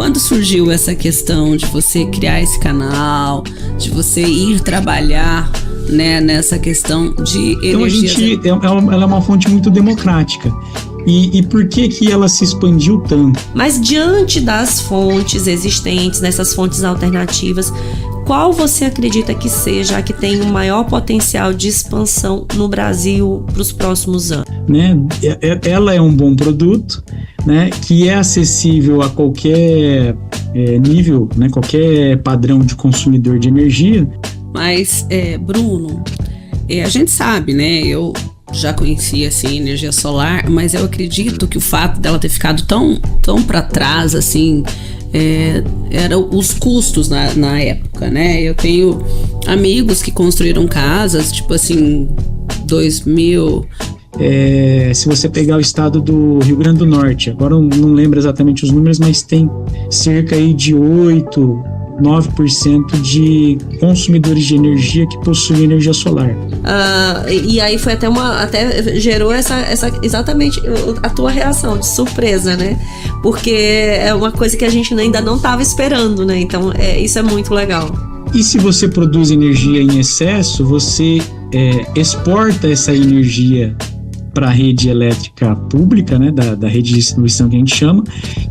quando surgiu essa questão de você criar esse canal, de você ir trabalhar, né, nessa questão de energia? Então ela é uma fonte muito democrática. E por que ela se expandiu tanto? Mas diante das fontes existentes, nessas fontes alternativas, qual você acredita que seja a que tem o maior potencial de expansão no Brasil para os próximos anos? Né? Ela é um bom produto, né, que é acessível a qualquer nível, né, qualquer padrão de consumidor de energia. Mas, Bruno, a gente sabe, né, eu já conhecia assim energia solar, mas eu acredito que o fato dela ter ficado tão para trás assim, eram os custos na época, né? Eu tenho amigos que construíram casas, tipo assim, 2000. Se você pegar o estado do Rio Grande do Norte, agora eu não lembro exatamente os números, mas tem cerca aí de 9% de consumidores de energia que possuem energia solar. E aí foi até gerou exatamente a tua reação de surpresa, né? Porque é uma coisa que a gente ainda não estava esperando, né? Então isso é muito legal. E se você produz energia em excesso, você exporta essa energia para a rede elétrica pública, né, da rede de distribuição que a gente chama,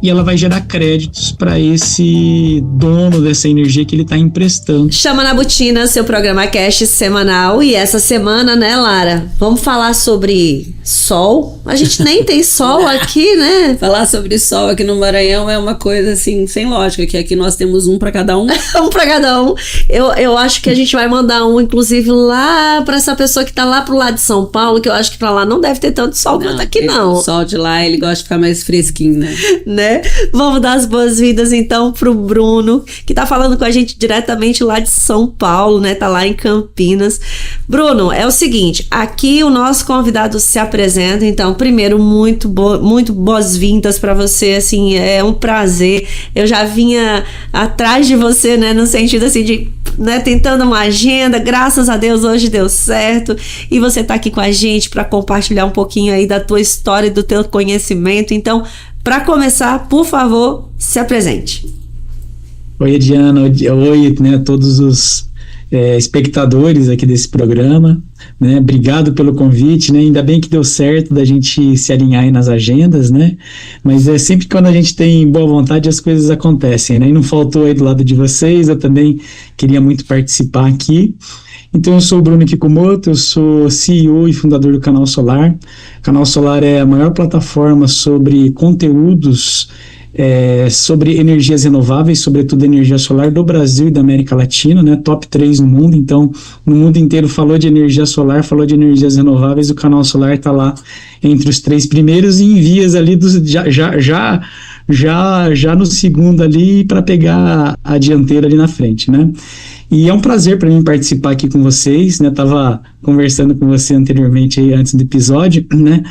e ela vai gerar créditos para esse dono dessa energia que ele está emprestando. Chama na Botina, seu programa Cash semanal, e essa semana, né, Lara, vamos falar sobre sol. A gente nem tem sol aqui, né? Falar sobre sol aqui no Maranhão é uma coisa assim, sem lógica, que aqui nós temos um para cada um. Um para cada um. Eu acho que a gente vai mandar um, inclusive, lá para essa pessoa que tá lá pro lado de São Paulo, que eu acho que para lá não deve ter tanto sol quanto aqui, não. O sol de lá, ele gosta de ficar mais fresquinho, né? Vamos dar as boas-vindas, então, pro Bruno, que tá falando com a gente diretamente lá de São Paulo, né? Tá lá em Campinas. Bruno, é o seguinte, aqui o nosso convidado se apresenta, então, primeiro, muito boas-vindas para você, assim, é um prazer. Eu já vinha atrás de você, né? No sentido, assim, de, né, tentando uma agenda, graças a Deus, hoje deu certo, e você tá aqui com a gente para compartilhar um pouquinho aí da tua história e do teu conhecimento. Então, para começar, por favor, se apresente. Oi, Ediana. Oi, né, todos os espectadores aqui desse programa, né? Obrigado pelo convite, né? Ainda bem que deu certo da gente se alinhar aí nas agendas, né? Mas sempre quando a gente tem boa vontade as coisas acontecem, né? E não faltou aí do lado de vocês, eu também queria muito participar aqui. Então, eu sou o Bruno Kikumoto, eu sou CEO e fundador do Canal Solar. O Canal Solar é a maior plataforma sobre conteúdos sobre energias renováveis, sobretudo energia solar do Brasil e da América Latina, né? Top 3 no mundo. Então, no mundo inteiro falou de energia solar, falou de energias renováveis, o Canal Solar está lá entre os 3 primeiros e em vias ali já no segundo ali para pegar a dianteira ali na frente, né? E é um prazer para mim participar aqui com vocês, né? Tava conversando com você anteriormente aí, antes do episódio, né?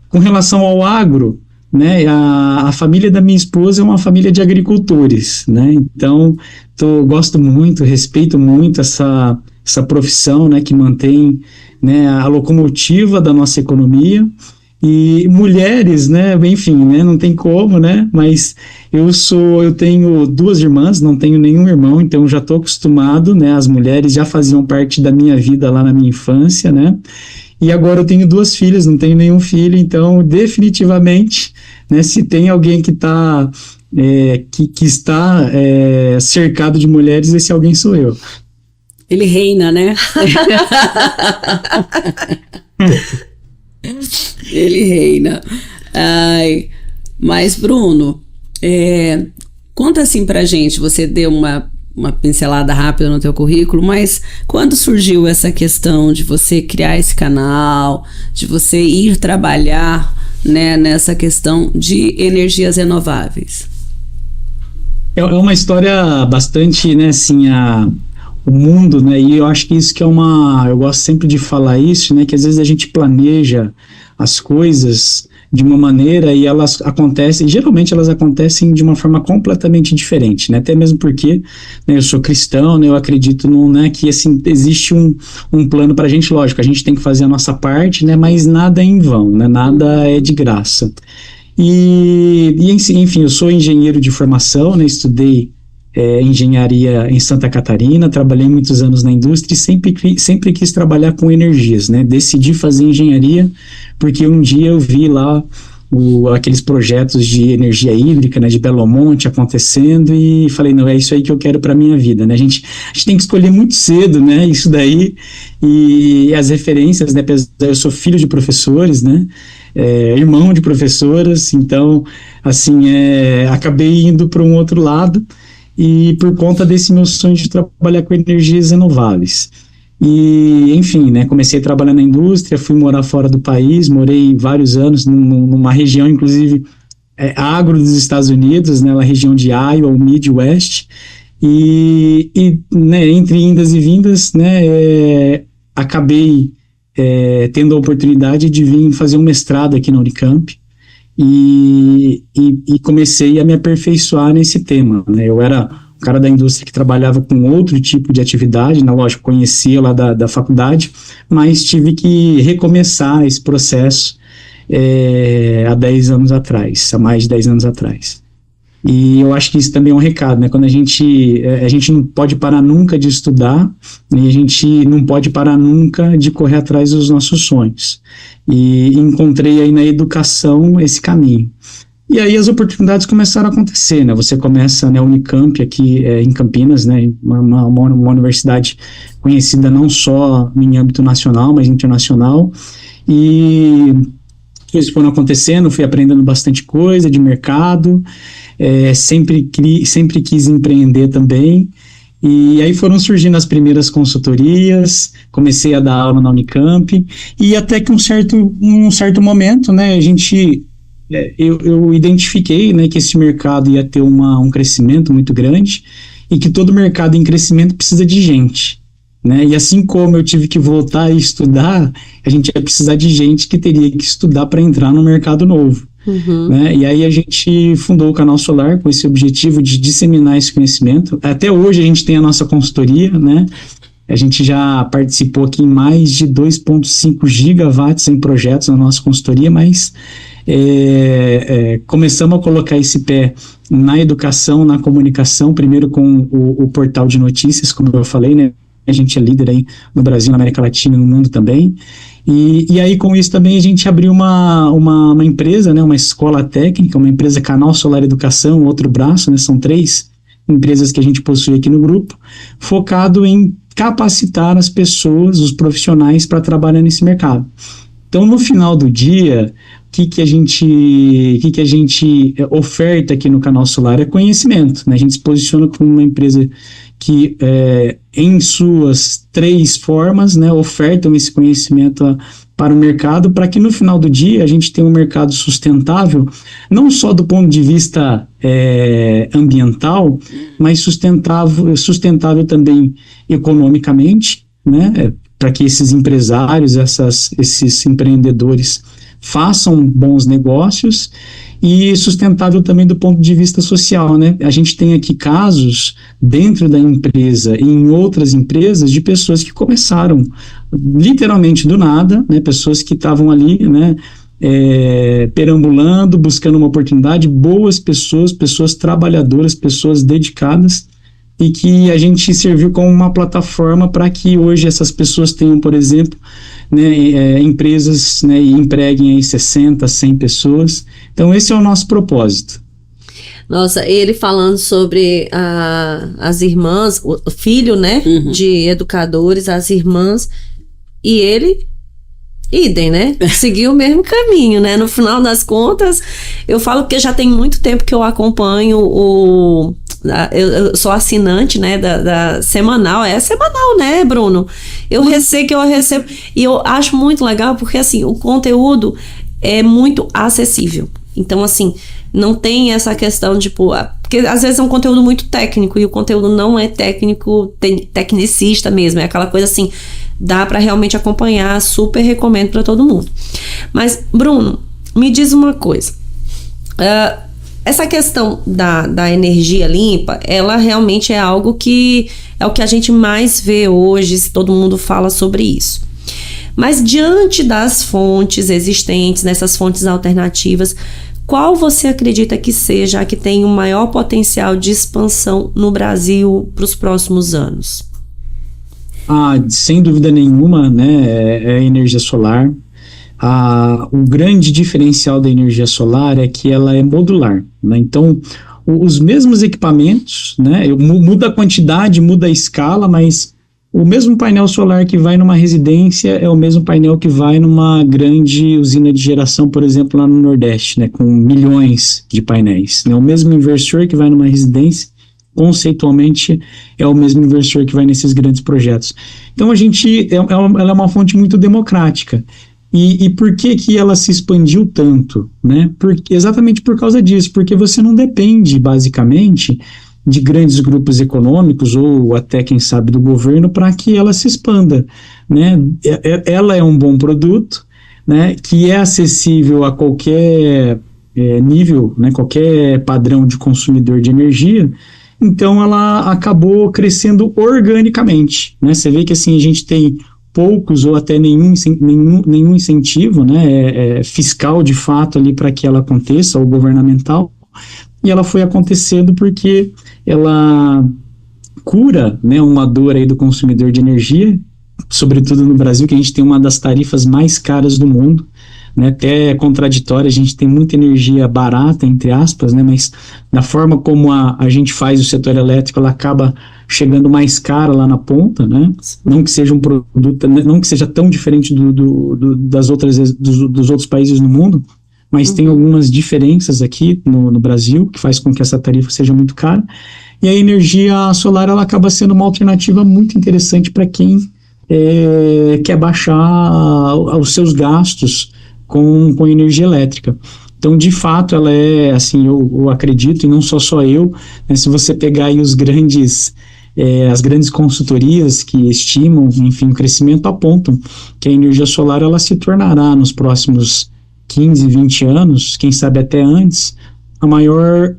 Com relação ao agro, né? A família da minha esposa é uma família de agricultores, né? Então, gosto muito, respeito muito essa profissão, né? Que mantém, né, a locomotiva da nossa economia. E mulheres, né, enfim, né, não tem como, né, mas eu tenho 2 irmãs, não tenho nenhum irmão, então já estou acostumado, né, as mulheres já faziam parte da minha vida lá na minha infância, né, e agora eu tenho 2 filhas, não tenho nenhum filho, então definitivamente, né, se tem alguém que está cercado de mulheres, esse alguém sou eu. Ele reina, né? Ele reina. Ai, mas, Bruno, conta assim pra gente, você deu uma pincelada rápida no teu currículo, mas quando surgiu essa questão de você criar esse canal, de você ir trabalhar, né, nessa questão de energias renováveis? É uma história bastante, né, assim, o mundo, né, e eu acho que isso que eu gosto sempre de falar isso, né, que às vezes a gente planeja as coisas de uma maneira e elas acontecem, geralmente elas acontecem de uma forma completamente diferente, né, até mesmo porque, né, eu sou cristão, né, eu acredito né, que assim, existe um plano pra gente, lógico, a gente tem que fazer a nossa parte, né, mas nada é em vão, né, nada é de graça. Enfim, eu sou engenheiro de formação, né? Estudei engenharia em Santa Catarina, trabalhei muitos anos na indústria e sempre quis trabalhar com energias, né? Decidi fazer engenharia porque um dia eu vi lá aqueles projetos de energia hídrica, né, de Belo Monte acontecendo e falei, não, é isso aí que eu quero para minha vida, né? A gente tem que escolher muito cedo, né, isso daí, e as referências, né, eu sou filho de professores, né, irmão de professoras, então, assim, acabei indo para um outro lado e por conta desse meu sonho de trabalhar com energias renováveis. E, enfim, né, comecei a trabalhar na indústria, fui morar fora do país, morei vários anos numa região, inclusive, agro dos Estados Unidos, né, na região de Iowa, o Midwest, e né, entre indas e vindas, né, acabei tendo a oportunidade de vir fazer um mestrado aqui na Unicamp, e comecei a me aperfeiçoar nesse tema, né, eu era cara da indústria que trabalhava com outro tipo de atividade, na lógico, conhecia lá da faculdade, mas tive que recomeçar esse processo há 10 anos atrás, há mais de 10 anos atrás. E eu acho que isso também é um recado, né? Quando a gente não pode parar nunca de estudar, e a gente não pode parar nunca de correr atrás dos nossos sonhos. E encontrei aí na educação esse caminho. E aí as oportunidades começaram a acontecer, né? Você começa na Unicamp aqui em Campinas, né? Uma universidade conhecida não só em âmbito nacional, mas internacional. E coisas foram acontecendo, fui aprendendo bastante coisa de mercado, sempre quis empreender também. E aí foram surgindo as primeiras consultorias, comecei a dar aula na Unicamp, e até que um certo momento, né, eu identifiquei, né, que esse mercado ia ter um crescimento muito grande e que todo mercado em crescimento precisa de gente, né? E assim como eu tive que voltar a estudar, a gente ia precisar de gente que teria que estudar para entrar no mercado novo. Uhum. Né? E aí a gente fundou o Canal Solar com esse objetivo de disseminar esse conhecimento. Até hoje a gente tem a nossa consultoria, né? A gente já participou aqui em mais de 2,5 gigawatts em projetos na nossa consultoria, mas começamos a colocar esse pé na educação, na comunicação, primeiro com o portal de notícias, como eu falei, né? A gente é líder aí no Brasil, na América Latina e no mundo também. E aí com isso também a gente abriu uma empresa, né? Uma escola técnica, uma empresa Canal Solar Educação, outro braço, né? São 3 empresas que a gente possui aqui no grupo, focado em capacitar as pessoas, os profissionais para trabalhar nesse mercado. Então, no final do dia, o que a gente oferta aqui no Canal Solar é conhecimento, né? A gente se posiciona como uma empresa que, em suas 3 formas, né, ofertam esse conhecimento para o mercado, para que no final do dia a gente tenha um mercado sustentável, não só do ponto de vista ambiental, mas sustentável também economicamente, né, para que esses empresários, esses empreendedores façam bons negócios, e sustentável também do ponto de vista social, né? A gente tem aqui casos dentro da empresa e em outras empresas de pessoas que começaram literalmente do nada, né? Pessoas que estavam ali, né? Perambulando, buscando uma oportunidade, boas pessoas trabalhadoras, pessoas dedicadas, e que a gente serviu como uma plataforma para que hoje essas pessoas tenham, por exemplo, né, empresas, né, e empreguem aí 60, 100 pessoas. Então esse é o nosso propósito. Nossa, ele falando sobre as irmãs, o filho, né, de educadores, as irmãs, e ele, idem, né, seguiu o mesmo caminho, né, no final das contas, eu falo porque já tem muito tempo que eu acompanho eu sou assinante, né, da semanal, semanal, né, Bruno? Eu recebo, e eu acho muito legal porque, assim, o conteúdo é muito acessível. Então, assim, não tem essa questão de, porque às vezes é um conteúdo muito técnico e o conteúdo não é técnico, tecnicista mesmo, é aquela coisa assim, dá para realmente acompanhar, super recomendo para todo mundo. Mas, Bruno, me diz uma coisa, essa questão da energia limpa, ela realmente é algo que é o que a gente mais vê hoje, todo mundo fala sobre isso. Mas diante das fontes existentes, nessas fontes alternativas, qual você acredita que seja a que tem o maior potencial de expansão no Brasil para os próximos anos? Sem dúvida nenhuma, né, é a energia solar. O grande diferencial da energia solar é que ela é modular, né? Então, os mesmos equipamentos, né, muda a quantidade, muda a escala, mas o mesmo painel solar que vai numa residência é o mesmo painel que vai numa grande usina de geração, por exemplo, lá no Nordeste, né, com milhões de painéis, né? O mesmo inversor que vai numa residência, conceitualmente, é o mesmo inversor que vai nesses grandes projetos. Então, ela é uma fonte muito democrática. E por que ela se expandiu tanto, né? Exatamente por causa disso, porque você não depende, basicamente, de grandes grupos econômicos ou até, quem sabe, do governo para que ela se expanda, né? Ela é um bom produto, né, que é acessível a qualquer nível, né, qualquer padrão de consumidor de energia. Então, ela acabou crescendo organicamente, né? Você vê que, assim, a gente tem poucos ou até nenhum incentivo, né, fiscal, de fato, ali para que ela aconteça, ou governamental, e ela foi acontecendo porque ela cura, né, uma dor aí do consumidor de energia, sobretudo no Brasil, que a gente tem uma das tarifas mais caras do mundo, né, até é contraditória, a gente tem muita energia barata, entre aspas, né, mas da forma como a gente faz o setor elétrico, ela acaba chegando mais cara lá na ponta, né, não que seja um produto, não que seja tão diferente dos outros países no mundo, mas tem algumas diferenças aqui no Brasil, que faz com que essa tarifa seja muito cara, e a energia solar, ela acaba sendo uma alternativa muito interessante para quem quer baixar os seus gastos com energia elétrica. Então, de fato, ela é, assim, eu acredito, e não só eu, né, se você pegar aí as grandes consultorias que estimam, enfim, o crescimento, apontam que a energia solar, ela se tornará nos próximos 15, 20 anos, quem sabe até antes, a maior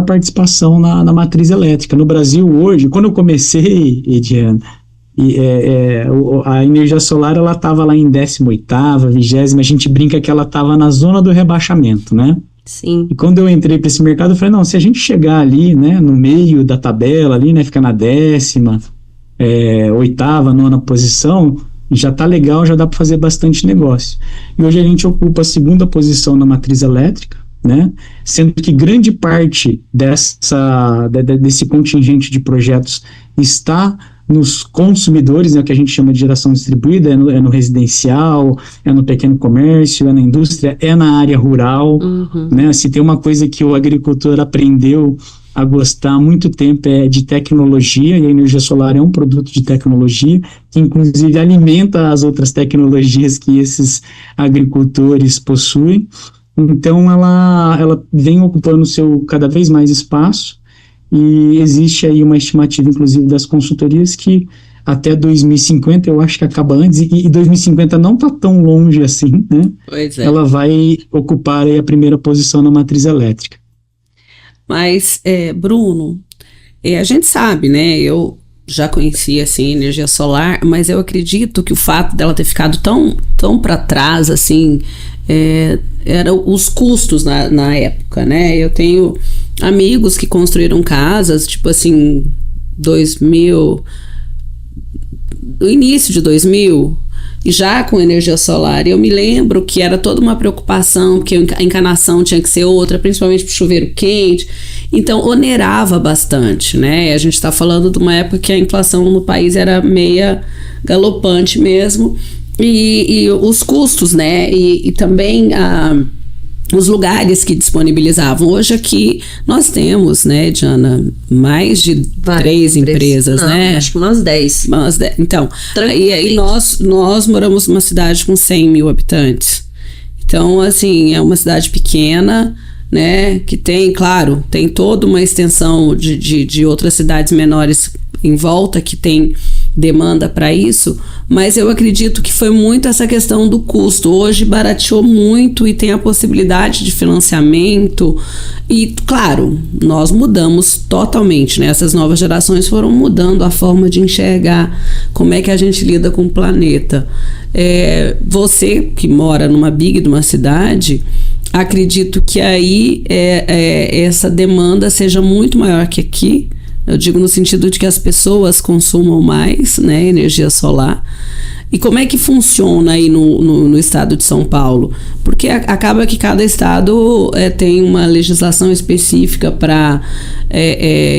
participação na matriz elétrica. No Brasil, hoje, quando eu comecei, Ediana, a energia solar, ela estava lá em 18ª, 20ª, a gente brinca que ela estava na zona do rebaixamento, né? Sim. E quando eu entrei para esse mercado, eu falei, não, se a gente chegar ali, né, no meio da tabela ali, né, ficar na 10ª, 8ª, 9ª posição, já tá legal, já dá para fazer bastante negócio. E hoje a gente ocupa a 2ª posição na matriz elétrica, né, sendo que grande parte desse contingente de projetos está nos consumidores, né, que a gente chama de geração distribuída, é no residencial, é no pequeno comércio, é na indústria, é na área rural, né, se tem uma coisa que o agricultor aprendeu a gostar há muito tempo é de tecnologia, e a energia solar é um produto de tecnologia, que inclusive alimenta as outras tecnologias que esses agricultores possuem. Então ela vem ocupando cada vez mais espaço, e existe aí uma estimativa, inclusive, das consultorias que até 2050, eu acho que acaba antes, e 2050 não está tão longe assim, né? Pois é. Ela vai ocupar aí a 1ª posição na matriz elétrica. Mas, Bruno, a gente sabe, né? Eu já conhecia, assim, energia solar, mas eu acredito que o fato dela ter ficado tão para trás, assim, eram os custos na época, né? Eu tenho amigos que construíram casas, tipo assim, no início de 2000, já com energia solar. Eu me lembro que era toda uma preocupação, porque a encanação tinha que ser outra, principalmente para o chuveiro quente, então onerava bastante, né? A gente está falando de uma época que a inflação no país era meia galopante mesmo, e os custos, né? E também os lugares que disponibilizavam. Hoje aqui nós temos, né, Diana, mais de 3 empresas, né? Acho que umas 10. Então, e aí nós moramos numa cidade com 100 mil habitantes. Então, assim, é uma cidade pequena, né, que tem, claro, tem toda uma extensão de outras cidades menores em volta que tem demanda para isso, mas eu acredito que foi muito essa questão do custo. Hoje barateou muito e tem a possibilidade de financiamento e, claro, nós mudamos totalmente, né? Essas novas gerações foram mudando a forma de enxergar como é que a gente lida com o planeta. Você que mora numa cidade, acredito que aí essa demanda seja muito maior que aqui. Eu digo no sentido de que as pessoas consumam mais, né, energia solar. E como é que funciona aí no estado de São Paulo? Porque acaba que cada estado tem uma legislação específica para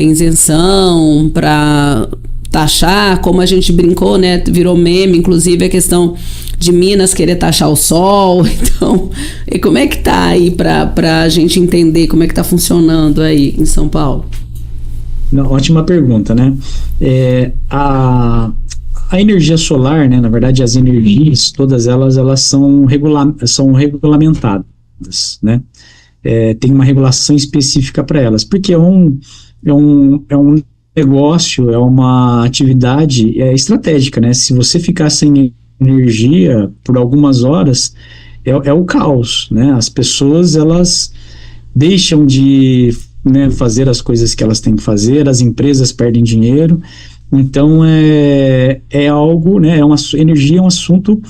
isenção, para taxar, como a gente brincou, né? Virou meme, inclusive, a questão de Minas querer taxar o sol. Então, e como é que tá aí para a gente entender como é que tá funcionando aí em São Paulo? Não, ótima pergunta, né? A energia solar, né, na verdade, as energias, todas elas são regulamentadas, né? Tem uma regulação específica para elas, porque é um negócio, é uma atividade estratégica, né? Se você ficar sem energia por algumas horas, é o caos, né? As pessoas, elas deixam de, né, fazer as coisas que elas têm que fazer, as empresas perdem dinheiro. Então, algo, né, energia é um assunto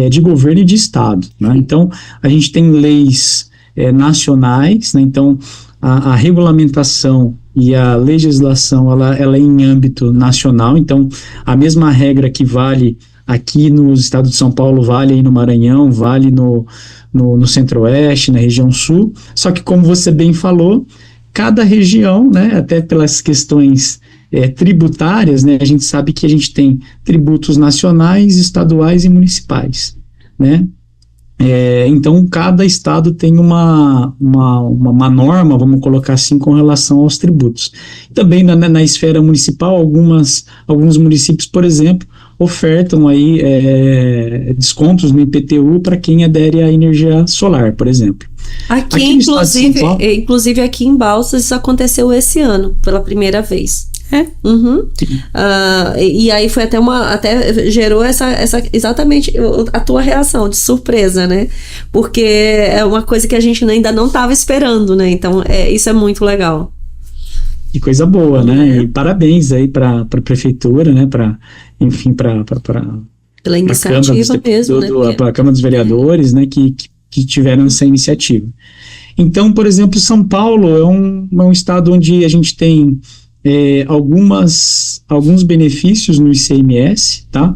de governo e de Estado, né? Então, a gente tem leis nacionais, né? Então, a regulamentação e a legislação, ela é em âmbito nacional. Então, a mesma regra que vale aqui no estado de São Paulo, vale aí no Maranhão, vale no Centro-Oeste, na região Sul, só que, como você bem falou, cada região, né, até pelas questões tributárias, né, a gente sabe que a gente tem tributos nacionais, estaduais e municipais, né? Então, cada estado tem uma norma, vamos colocar assim, com relação aos tributos. Também na esfera municipal, alguns municípios, por exemplo, ofertam aí descontos no IPTU para quem adere à energia solar, por exemplo. Aqui inclusive aqui em Balsas, isso aconteceu esse ano, pela primeira vez. Uhum. E aí foi até gerou exatamente a tua reação de surpresa, né? Porque é uma coisa que a gente ainda não estava esperando, né? Então isso é muito legal. Que coisa boa, né? E parabéns aí para a prefeitura, né? Pela iniciativa mesmo, né? Para a Câmara dos Vereadores, né? Que tiveram essa iniciativa. Então, por exemplo, São Paulo é um estado onde a gente tem alguns benefícios no ICMS, tá?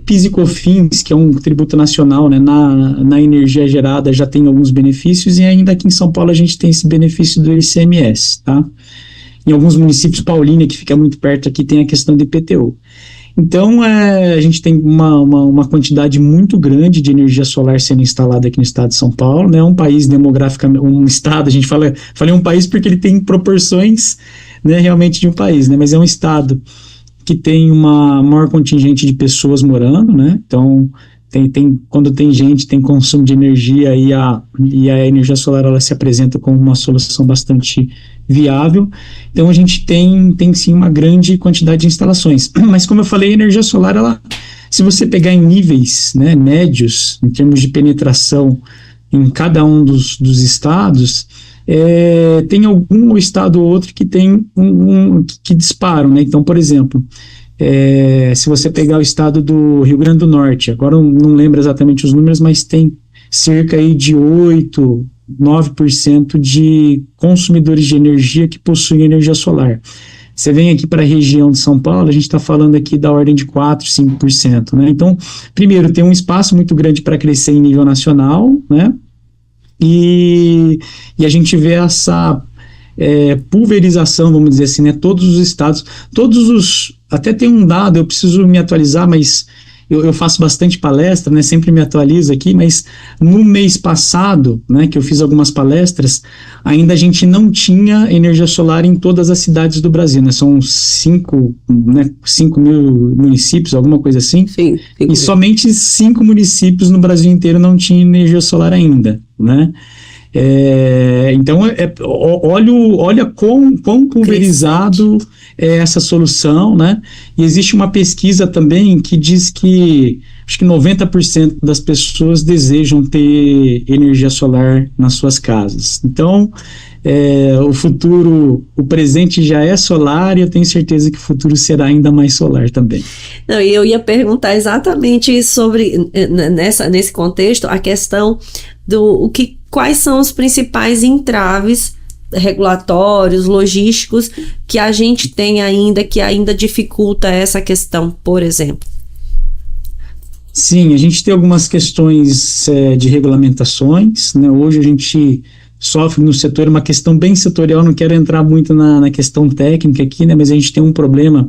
PIS e COFINS, que é um tributo nacional, né, na energia gerada, já tem alguns benefícios, e ainda aqui em São Paulo a gente tem esse benefício do ICMS, tá? Em alguns municípios, Paulínia, que fica muito perto aqui, tem a questão do IPTU. Então, a gente tem uma quantidade muito grande de energia solar sendo instalada aqui no estado de São Paulo, né? Um país demograficamente, um estado, a gente falei um país porque ele tem proporções, né, realmente de um país, né? Mas é um estado que tem uma maior contingente de pessoas morando, né? Então, quando tem gente, tem consumo de energia e a energia solar, ela se apresenta como uma solução bastante viável. Então, a gente tem sim uma grande quantidade de instalações. Mas, como eu falei, a energia solar, se você pegar em níveis, né, médios, em termos de penetração em cada um dos estados, tem algum estado ou outro que tem que disparam, né? Então, por exemplo, se você pegar o estado do Rio Grande do Norte, agora eu não lembro exatamente os números, mas tem cerca aí de 8%, 9% de consumidores de energia que possuem energia solar. Você vem aqui para a região de São Paulo, a gente está falando aqui da ordem de 4%, 5%, né? Então, primeiro, tem um espaço muito grande para crescer em nível nacional, né? E a gente vê essa pulverização, vamos dizer assim, né? Todos os estados, até tem um dado, eu preciso me atualizar, mas eu faço bastante palestra, né? Sempre me atualizo aqui, mas no mês passado, né, que eu fiz algumas palestras, ainda a gente não tinha energia solar em todas as cidades do Brasil, né? São 5 mil municípios, alguma coisa assim. Sim. E somente 5 municípios no Brasil inteiro não tinham energia solar ainda, né? Então, olha quão pulverizado é essa solução, né? E existe uma pesquisa também que diz que acho que 90% das pessoas desejam ter energia solar nas suas casas. Então, o futuro, o presente já é solar, e eu tenho certeza que o futuro será ainda mais solar também. Não, e eu ia perguntar exatamente sobre, nesse contexto, a questão quais são os principais entraves regulatórios, logísticos que a gente tem ainda, que ainda dificulta essa questão, por exemplo? Sim, a gente tem algumas questões de regulamentações, né? Hoje a gente sofre no setor uma questão bem setorial, não quero entrar muito na questão técnica aqui, né? Mas a gente tem um problema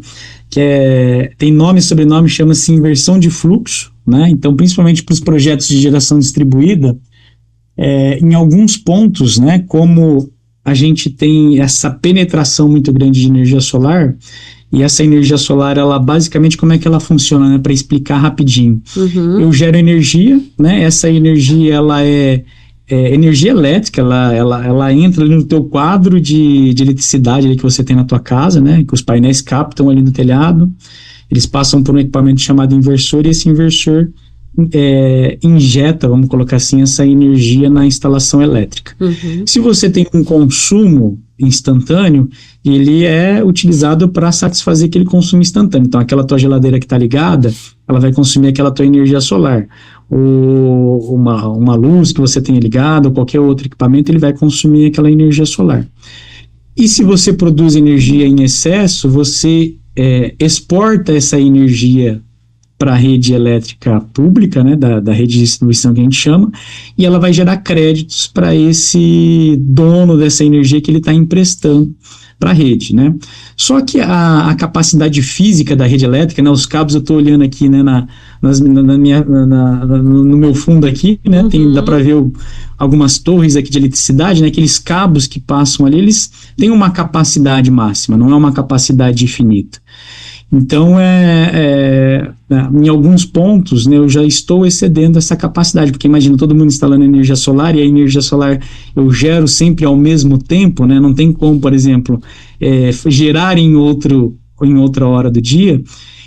que tem nome e sobrenome, chama-se inversão de fluxo, né? Então, principalmente para os projetos de geração distribuída, em alguns pontos, né? Como a gente tem essa penetração muito grande de energia solar, e essa energia solar, ela basicamente, como é que ela funciona, né? Para explicar rapidinho. Eu gero energia, né? Essa energia, ela é energia elétrica, ela entra ali no teu quadro de eletricidade ali que você tem na tua casa, né? Que os painéis captam ali no telhado, eles passam por um equipamento chamado inversor, e esse inversor injeta, vamos colocar assim, essa energia na instalação elétrica. Se você tem um consumo instantâneo, ele é utilizado para satisfazer aquele consumo instantâneo. Então, aquela tua geladeira que está ligada, ela vai consumir aquela tua energia solar. Ou uma luz que você tenha ligada, ou qualquer outro equipamento, ele vai consumir aquela energia solar. E se você produz energia em excesso, você exporta essa energia para a rede elétrica pública, né, da rede de distribuição que a gente chama, e ela vai gerar créditos para esse dono dessa energia que ele está emprestando para a rede, né? Só que a capacidade física da rede elétrica, né, os cabos, eu estou olhando aqui, né, no meu fundo aqui, né, dá para ver algumas torres aqui de eletricidade, né, aqueles cabos que passam ali, eles têm uma capacidade máxima, não é uma capacidade infinita. Então, em alguns pontos, né, eu já estou excedendo essa capacidade, porque imagina todo mundo instalando energia solar, e a energia solar eu gero sempre ao mesmo tempo, né, não tem como, por exemplo, gerar em outra hora do dia,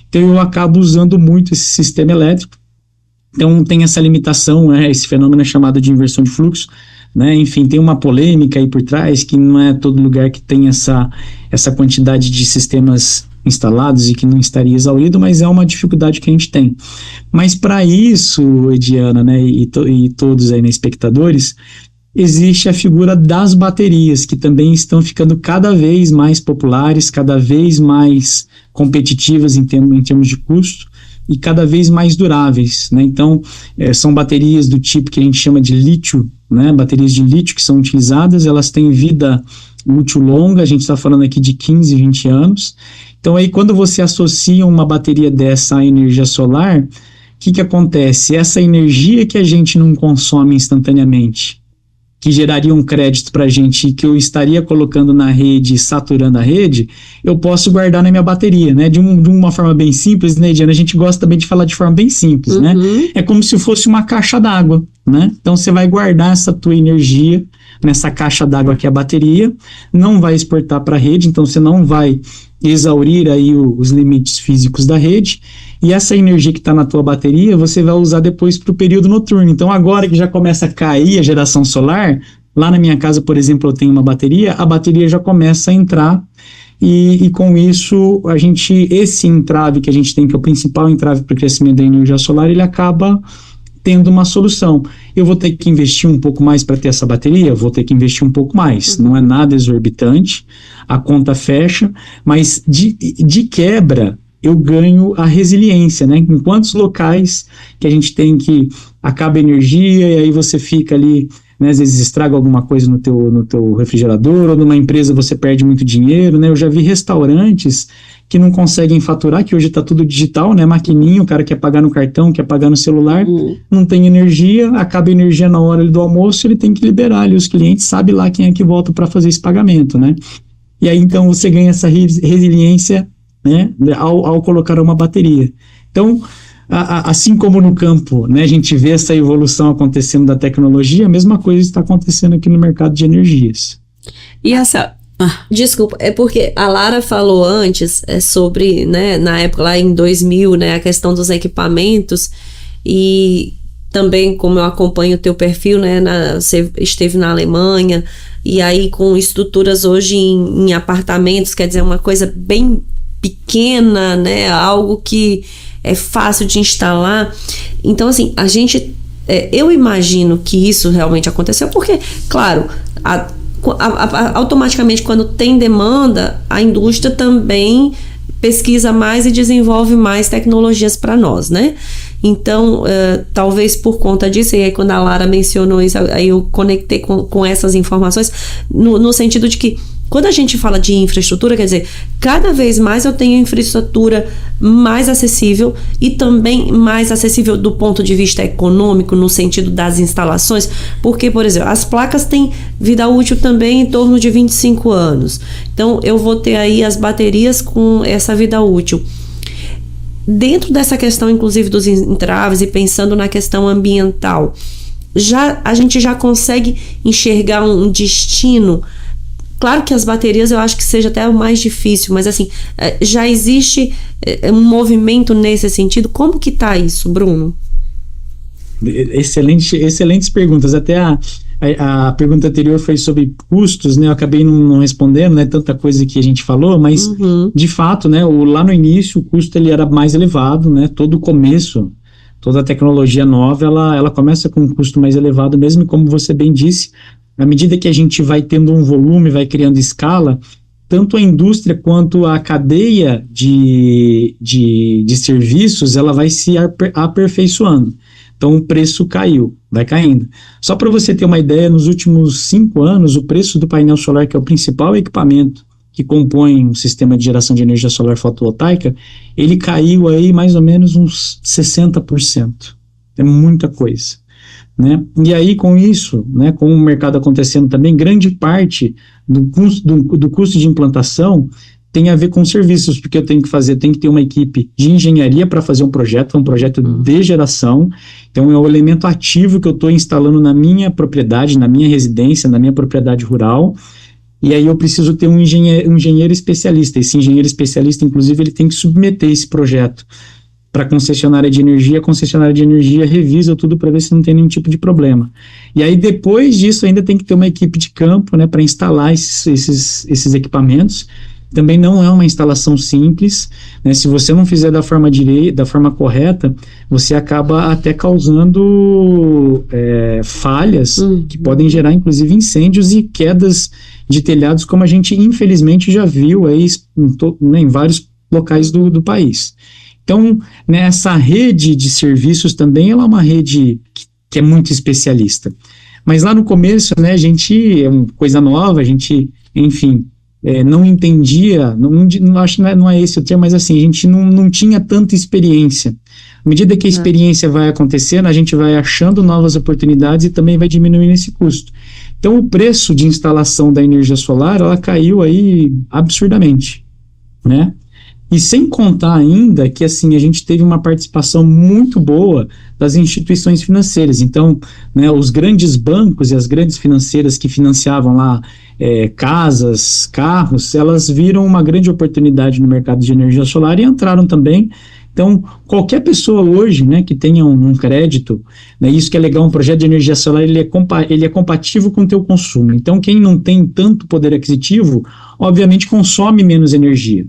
então eu acabo usando muito esse sistema elétrico. Então tem essa limitação, esse fenômeno é chamado de inversão de fluxo, né? Enfim, tem uma polêmica aí por trás, que não é todo lugar que tem essa quantidade de sistemas instalados e que não estaria exaurido, mas é uma dificuldade que a gente tem. Mas para isso, Ediana, né, e todos aí, né, espectadores, existe a figura das baterias, que também estão ficando cada vez mais populares, cada vez mais competitivas em termos de custo e cada vez mais duráveis, né? Então, são baterias do tipo que a gente chama de lítio, né? Baterias de lítio que são utilizadas, elas têm vida útil longa, a gente está falando aqui de 15, 20 anos. Então, aí, quando você associa uma bateria dessa à energia solar, o que acontece? Essa energia que a gente não consome instantaneamente, que geraria um crédito para a gente e que eu estaria colocando na rede, saturando a rede, eu posso guardar na minha bateria, né? De uma forma bem simples, né, Diana? A gente gosta também de falar de forma bem simples, né? É como se fosse uma caixa d'água, né? Então, você vai guardar essa tua energia nessa caixa d'água que é a bateria, não vai exportar para a rede, então você não vai exaurir aí os limites físicos da rede, e essa energia que está na tua bateria, você vai usar depois para o período noturno. Então, agora que já começa a cair a geração solar, lá na minha casa, por exemplo, eu tenho uma bateria, a bateria já começa a entrar, e com isso, esse entrave que a gente tem, que é o principal entrave para o crescimento da energia solar, ele acaba tendo uma solução. Eu vou ter que investir um pouco mais para ter essa bateria? Vou ter que investir um pouco mais. Não é nada exorbitante, a conta fecha, mas de quebra eu ganho a resiliência, né? Em quantos locais que a gente tem que acaba a energia e aí você fica ali, né, às vezes estraga alguma coisa no teu refrigerador, ou numa empresa você perde muito dinheiro, né? Eu já vi restaurantes que não conseguem faturar, que hoje está tudo digital, né? Maquininha, o cara quer pagar no cartão, quer pagar no celular, não tem energia, acaba a energia na hora do almoço, ele tem que liberar ali os clientes, sabe lá quem é que volta para fazer esse pagamento, né? E aí então você ganha essa resiliência, né, ao colocar uma bateria. Então, assim como no campo, né, a gente vê essa evolução acontecendo da tecnologia, a mesma coisa está acontecendo aqui no mercado de energias. E essa... Desculpa, é porque a Lara falou antes sobre, né, na época lá em 2000, né, a questão dos equipamentos, e também como eu acompanho o teu perfil, né, você esteve na Alemanha, e aí com estruturas hoje em apartamentos, quer dizer, uma coisa bem pequena, né, algo que é fácil de instalar. Então, assim, a gente eu imagino que isso realmente aconteceu, porque, claro, automaticamente quando tem demanda, a indústria também pesquisa mais e desenvolve mais tecnologias para nós, né? Então, talvez por conta disso, e aí quando a Lara mencionou isso, aí eu conectei com essas informações, no sentido de que quando a gente fala de infraestrutura, quer dizer, cada vez mais eu tenho infraestrutura mais acessível e também mais acessível do ponto de vista econômico, no sentido das instalações, porque, por exemplo, as placas têm vida útil também em torno de 25 anos. Então, eu vou ter aí as baterias com essa vida útil. Dentro dessa questão, inclusive, dos entraves e pensando na questão ambiental, a gente já consegue enxergar um destino. Claro que as baterias eu acho que seja até o mais difícil, mas assim, já existe um movimento nesse sentido. Como que tá isso, Bruno? Excelentes perguntas. Até a pergunta anterior foi sobre custos, né? Eu acabei não respondendo, né? Tanta coisa que a gente falou, mas de fato, né? Lá no início o custo ele era mais elevado, né? Todo o começo, toda a tecnologia nova, ela começa com um custo mais elevado mesmo, e como você bem disse, à medida que a gente vai tendo um volume, vai criando escala, tanto a indústria quanto a cadeia de serviços, ela vai se aperfeiçoando. Então, o preço vai caindo. Só para você ter uma ideia, nos últimos 5 anos, o preço do painel solar, que é o principal equipamento que compõe um sistema de geração de energia solar fotovoltaica, ele caiu aí mais ou menos uns 60%. É muita coisa. Né? E aí, com isso, né, com o mercado acontecendo também, grande parte do custo de implantação tem a ver com serviços, porque eu tenho que ter uma equipe de engenharia para fazer um projeto de geração. Então, é o elemento ativo que eu estou instalando na minha propriedade, na minha residência, na minha propriedade rural. E aí eu preciso ter um engenheiro especialista. Esse engenheiro especialista, inclusive, ele tem que submeter esse projeto para a concessionária de energia. A concessionária de energia revisa tudo para ver se não tem nenhum tipo de problema. E aí, depois disso, ainda tem que ter uma equipe de campo, né, para instalar esses equipamentos. Também não é uma instalação simples, né? Se você não fizer da forma correta, você acaba até causando falhas que podem gerar, inclusive, incêndios e quedas de telhados, como a gente, infelizmente, já viu aí em vários locais do país. Então, nessa rede de serviços também, ela é uma rede que é muito especialista. Mas lá no começo, né, a gente, é uma coisa nova, a gente, enfim, não entendia, acho que não é esse o termo, mas assim, a gente não tinha tanta experiência. À medida que a experiência vai acontecendo, a gente vai achando novas oportunidades e também vai diminuindo esse custo. Então, o preço de instalação da energia solar, ela caiu aí absurdamente, né? E sem contar ainda que, assim, a gente teve uma participação muito boa das instituições financeiras. Então, né, os grandes bancos e as grandes financeiras que financiavam lá casas, carros, elas viram uma grande oportunidade no mercado de energia solar e entraram também. Então, qualquer pessoa hoje, né, que tenha um crédito, né, isso que é legal, um projeto de energia solar, ele é compatível com o teu consumo. Então, quem não tem tanto poder aquisitivo, obviamente consome menos energia.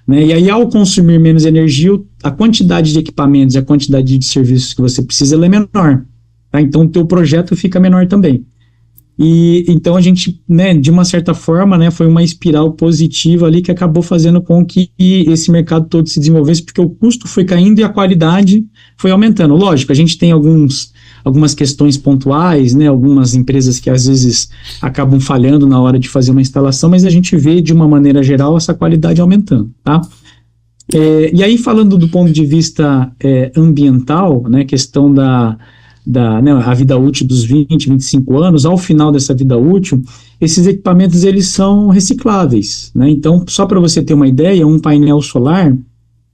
Né? E aí, ao consumir menos energia, a quantidade de equipamentos e a quantidade de serviços que você precisa ela é menor. Tá? Então, o teu projeto fica menor também. E então a gente, né, de uma certa forma, né, foi uma espiral positiva ali que acabou fazendo com que esse mercado todo se desenvolvesse, porque o custo foi caindo e a qualidade foi aumentando. Lógico, a gente tem algumas questões pontuais, né, algumas empresas que às vezes acabam falhando na hora de fazer uma instalação, mas a gente vê de uma maneira geral essa qualidade aumentando, tá? E aí, falando do ponto de vista ambiental, né, questão né, a vida útil dos 20, 25 anos, ao final dessa vida útil, esses equipamentos eles são recicláveis, né? Então, só para você ter uma ideia, um painel solar,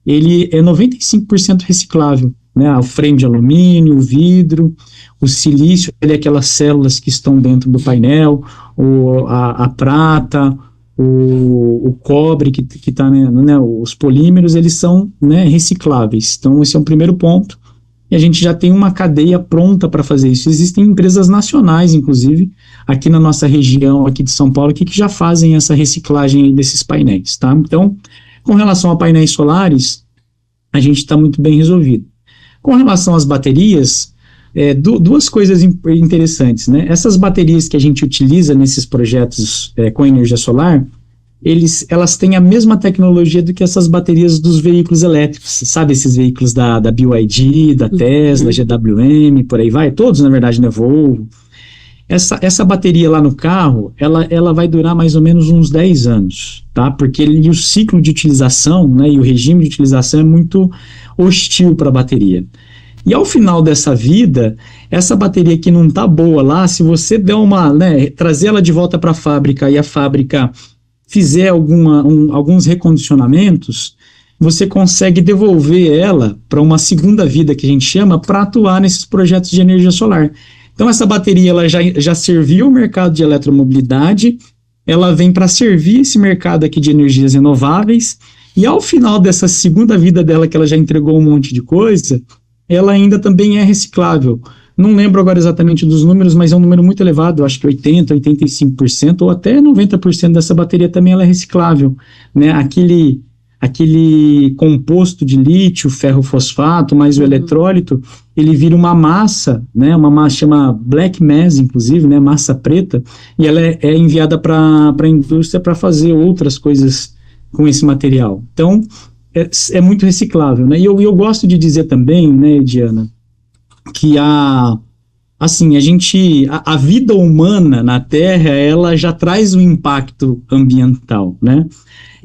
ele é 95% reciclável, né? O frame de alumínio, o vidro, o silício, ele é aquelas células que estão dentro do painel, a prata, o cobre que está, né, os polímeros, eles são, né, recicláveis. Então, esse é um primeiro ponto. E a gente já tem uma cadeia pronta para fazer isso. Existem empresas nacionais, inclusive, aqui na nossa região, aqui de São Paulo, que já fazem essa reciclagem aí desses painéis, tá? Então, com relação a painéis solares, a gente está muito bem resolvido. Com relação às baterias, duas coisas interessantes, né? Essas baterias que a gente utiliza nesses projetos com energia solar, elas têm a mesma tecnologia do que essas baterias dos veículos elétricos, sabe? Esses veículos da BYD, da Tesla, GWM, por aí vai, todos, na verdade, né? Volvo. Essa bateria lá no carro, ela vai durar mais ou menos uns 10 anos, tá? Porque o ciclo de utilização, né, e o regime de utilização é muito hostil para a bateria. E ao final dessa vida, essa bateria que não está boa lá, se você der trazer ela de volta para a fábrica e a fábrica fizer alguns recondicionamentos, você consegue devolver ela para uma segunda vida, que a gente chama, para atuar nesses projetos de energia solar. Então, essa bateria ela já serviu o mercado de eletromobilidade, ela vem para servir esse mercado aqui de energias renováveis, e ao final dessa segunda vida dela, que ela já entregou um monte de coisa, ela ainda também é reciclável. Não lembro agora exatamente dos números, mas é um número muito elevado, acho que 80%, 85% ou até 90% dessa bateria também ela é reciclável, né? Aquele composto de lítio, ferro fosfato, mais o eletrólito, ele vira uma massa, né? Uma massa chama black mass, inclusive, né? Massa preta, e ela é enviada para a indústria para fazer outras coisas com esse material. Então, é muito reciclável, né? E eu gosto de dizer também, né, Diana, que a vida humana na Terra, ela já traz um impacto ambiental, né?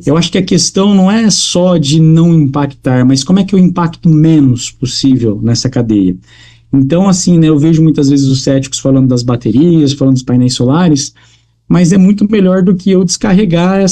Eu acho que a questão não é só de não impactar, mas como é que eu impacto menos possível nessa cadeia. Então, assim, né, eu vejo muitas vezes os céticos falando das baterias, falando dos painéis solares, mas é muito melhor do que eu descarregar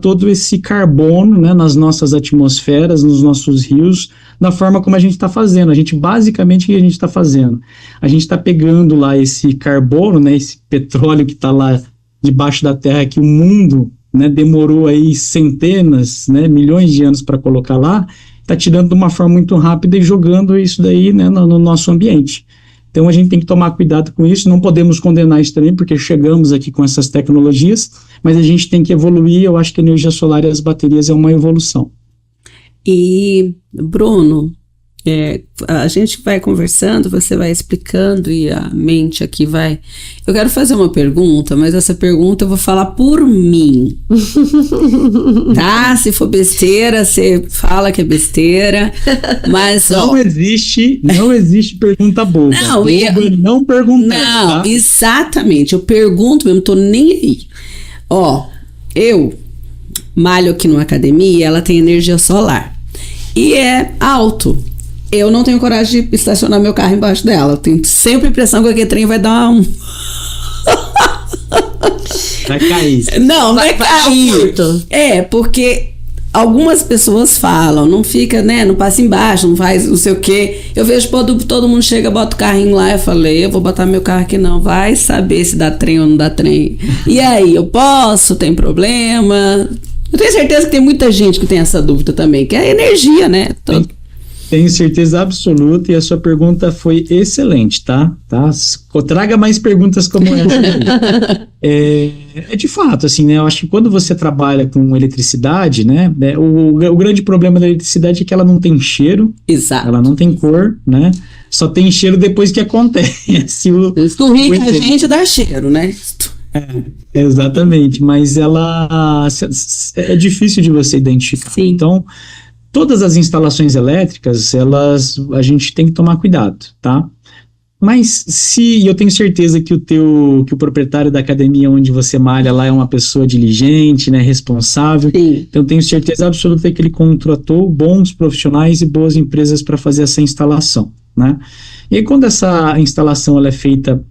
todo esse carbono, né, nas nossas atmosferas, nos nossos rios, da forma como a gente está fazendo. Basicamente, o que a gente está fazendo? A gente está pegando lá esse carbono, né, esse petróleo que está lá debaixo da terra, que o mundo, né, demorou aí centenas, né, milhões de anos para colocar lá, está tirando de uma forma muito rápida e jogando isso daí, né, no nosso ambiente. Então, a gente tem que tomar cuidado com isso, não podemos condenar isso também, porque chegamos aqui com essas tecnologias, mas a gente tem que evoluir. Eu acho que a energia solar e as baterias é uma evolução. E, Bruno, a gente vai conversando, você vai explicando e a mente aqui vai... Eu quero fazer uma pergunta, mas essa pergunta eu vou falar por mim. Tá? Se for besteira, você fala que é besteira, mas... Não existe pergunta boba. Não perguntar. Não, tá? Exatamente. Eu pergunto mesmo, tô nem aí. Eu malho aqui numa academia, ela tem energia solar. E é alto. Eu não tenho coragem de estacionar meu carro embaixo dela. Eu tenho sempre a impressão que aquele trem vai dar um... Vai cair. Não, vai cair. Porque algumas pessoas falam, não fica, né, não passa embaixo, não faz não sei o quê. Eu vejo todo mundo chega, bota o carrinho lá, eu falei, eu vou botar meu carro aqui não, vai saber se dá trem ou não dá trem. E aí, eu posso, tem problema? Eu tenho certeza que tem muita gente que tem essa dúvida também, que é a energia, né? Tenho certeza absoluta, e a sua pergunta foi excelente, tá? Traga mais perguntas como essa. De fato, assim, né? Eu acho que quando você trabalha com eletricidade, né? O grande problema da eletricidade é que ela não tem cheiro. Exato. Ela não tem cor, né? Só tem cheiro depois que acontece. Esturrica a gente dá cheiro, né? Exatamente, mas ela é difícil de você identificar. Sim. Então, todas as instalações elétricas, a gente tem que tomar cuidado, tá? Mas eu tenho certeza que o proprietário da academia onde você malha lá é uma pessoa diligente, né, responsável. Sim. Então, tenho certeza absoluta que ele contratou bons profissionais e boas empresas para fazer essa instalação, né? E aí, quando essa instalação ela é feita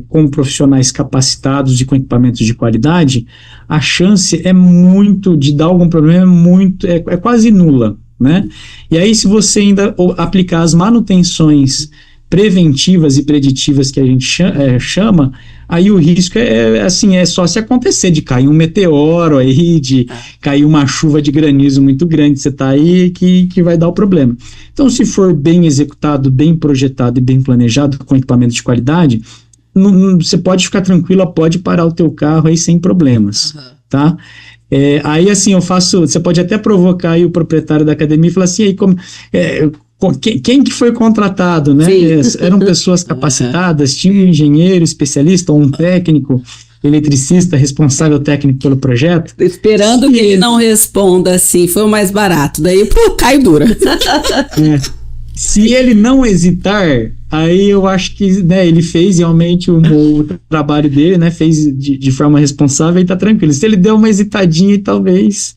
com profissionais capacitados e com equipamentos de qualidade, a chance de dar algum problema é quase nula, né? E aí, se você ainda aplicar as manutenções preventivas e preditivas que a gente chama, aí o risco é só se acontecer de cair um meteoro aí, de cair uma chuva de granizo muito grande, você tá aí que vai dar o problema. Então, se for bem executado, bem projetado e bem planejado com equipamento de qualidade, você pode ficar tranquila, pode parar o teu carro aí sem problemas, tá? Aí assim, você pode até provocar aí o proprietário da academia e falar assim, aí quem que foi contratado, né? Eram pessoas capacitadas, tinha um engenheiro especialista ou um técnico, eletricista responsável técnico pelo projeto. Esperando que ele não responda assim, foi o mais barato, daí cai dura. Se ele não hesitar, aí eu acho que, né, ele fez realmente o trabalho dele, né, fez de forma responsável e tá tranquilo. Se ele deu uma hesitadinha, talvez,